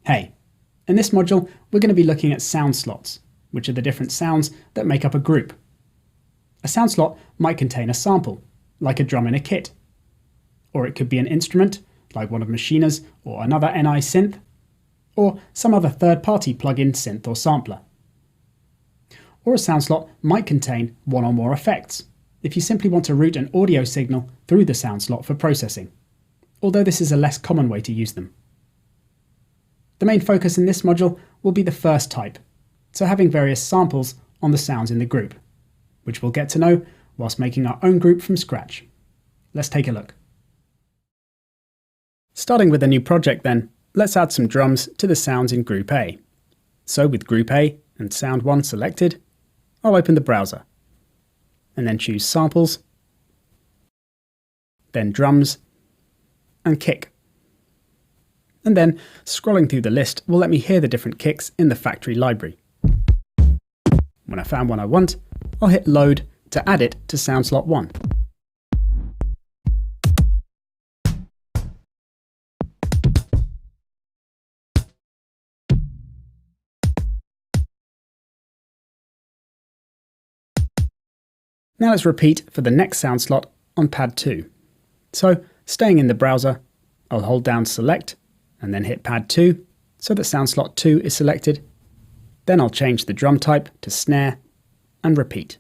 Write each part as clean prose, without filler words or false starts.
Hey, in this module we're going to be looking at sound slots, which are the different sounds that make up a group. A sound slot might contain a sample, like a drum in a kit. Or it could be an instrument, like one of Machina's or another NI synth, or some other third-party plug-in synth or sampler. Or a sound slot might contain one or more effects, if you simply want to route an audio signal through the sound slot for processing, although this is a less common way to use them. The main focus in this module will be the first type, so having various samples on the sounds in the group, which we'll get to know whilst making our own group from scratch. Let's take a look. Starting with a new project then, let's add some drums to the sounds in Group A. So with Group A and Sound 1 selected, I'll open the browser, and then choose Samples, then Drums, and Kick. And then, scrolling through the list will let me hear the different kicks in the factory library. When I found one I want, I'll hit Load to add it to Sound Slot 1. Now let's repeat for the next sound slot on pad 2. So, staying in the browser, I'll hold down Select and then hit pad 2 so that sound slot 2 is selected. Then I'll change the drum type to snare and repeat.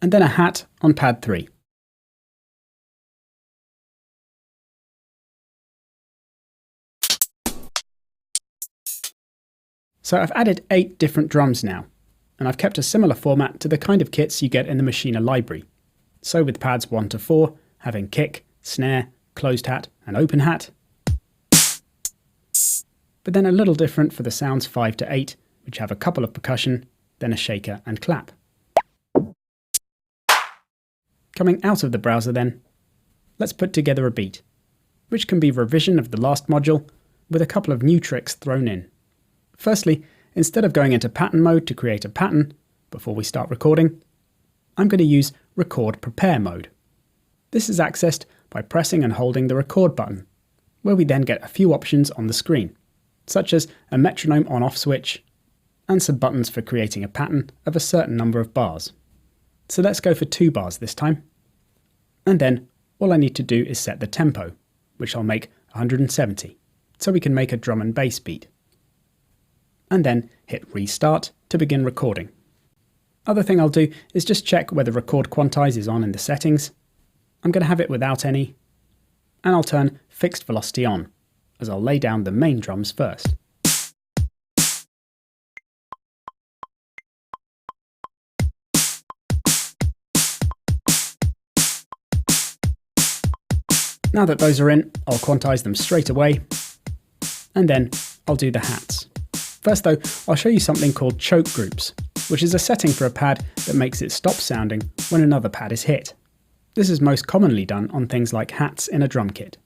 And then a hat on pad 3. So I've added 8 different drums now, and I've kept a similar format to the kind of kits you get in the Machina library. So with pads 1 to 4, having kick, snare, closed hat, and open hat. But then a little different for the sounds 5 to 8, which have a couple of percussion, then a shaker and clap. Coming out of the browser then, let's put together a beat, which can be revision of the last module with a couple of new tricks thrown in. Firstly, instead of going into pattern mode to create a pattern before we start recording, I'm going to use Record Prepare mode. This is accessed by pressing and holding the record button, where we then get a few options on the screen, such as a metronome on-off switch, and some buttons for creating a pattern of a certain number of bars. So let's go for 2 bars this time. And then all I need to do is set the tempo, which I'll make 170, so we can make a drum and bass beat. And then hit Restart to begin recording. Other thing I'll do is just check whether Record Quantize is on in the settings. I'm going to have it without any, and I'll turn Fixed Velocity on, as I'll lay down the main drums first. Now that those are in, I'll quantize them straight away, and then I'll do the hats. First though, I'll show you something called choke groups, which is a setting for a pad that makes it stop sounding when another pad is hit. This is most commonly done on things like hats in a drum kit,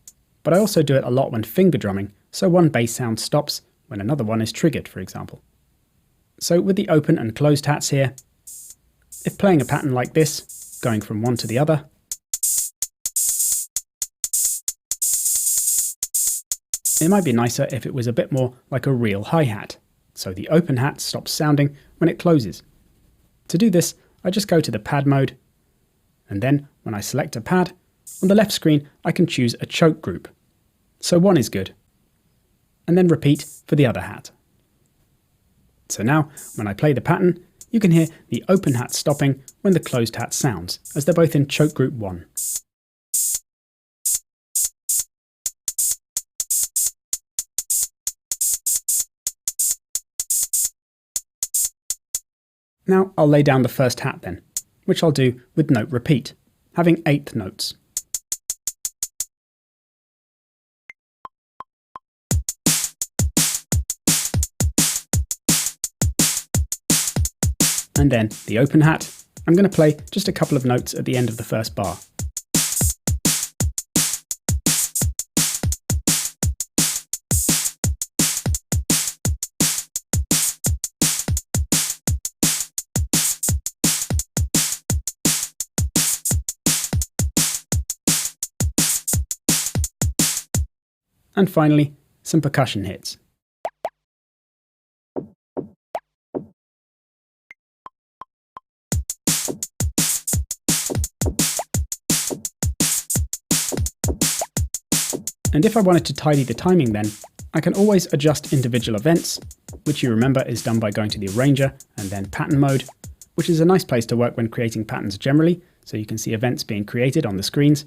but I also do it a lot when finger drumming, so one bass sound stops when another one is triggered, for example. So with the open and closed hats here, if playing a pattern like this, going from one to the other, it might be nicer if it was a bit more like a real hi-hat, so the open hat stops sounding when it closes. To do this, I just go to the pad mode, and then when I select a pad, on the left screen I can choose a choke group. So 1 is good, and then repeat for the other hat. So now, when I play the pattern, you can hear the open hat stopping when the closed hat sounds, as they're both in choke group 1. Now I'll lay down the first hat then, which I'll do with note repeat, having 8th notes. And then the open hat, I'm going to play just a couple of notes at the end of the first bar. And finally, some percussion hits. And if I wanted to tidy the timing then, I can always adjust individual events, which you remember is done by going to the Arranger and then Pattern Mode, which is a nice place to work when creating patterns generally, so you can see events being created on the screens,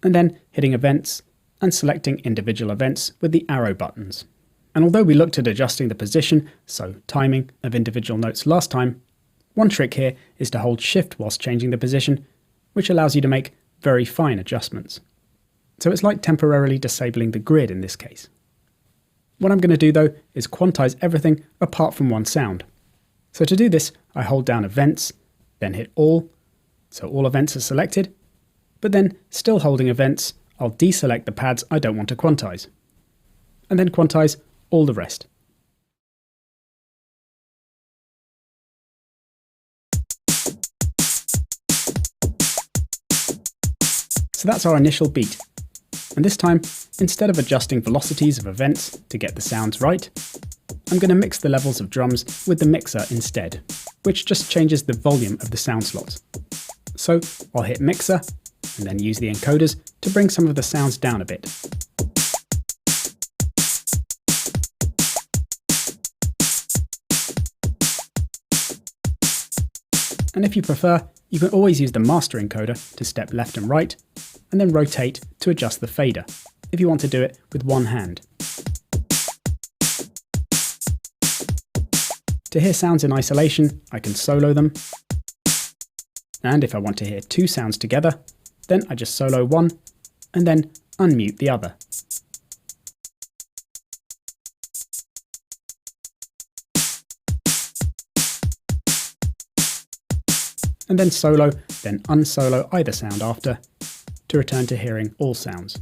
and then hitting Events and selecting individual events with the arrow buttons. And although we looked at adjusting the position, so timing, of individual notes last time, one trick here is to hold Shift whilst changing the position, which allows you to make very fine adjustments. So it's like temporarily disabling the grid in this case. What I'm going to do though is quantize everything apart from one sound. So to do this, I hold down Events, then hit All, so all events are selected, but then still holding Events, I'll deselect the pads I don't want to quantize, and then quantize all the rest. So that's our initial beat. And this time, instead of adjusting velocities of events to get the sounds right, I'm going to mix the levels of drums with the mixer instead, which just changes the volume of the sound slots. So I'll hit Mixer, and then use the encoders to bring some of the sounds down a bit. And if you prefer, you can always use the master encoder to step left and right, and then rotate to adjust the fader, if you want to do it with one hand. To hear sounds in isolation, I can solo them. And if I want to hear two sounds together, then I just solo one, and then unmute the other. And then solo, then unsolo either sound after, to return to hearing all sounds.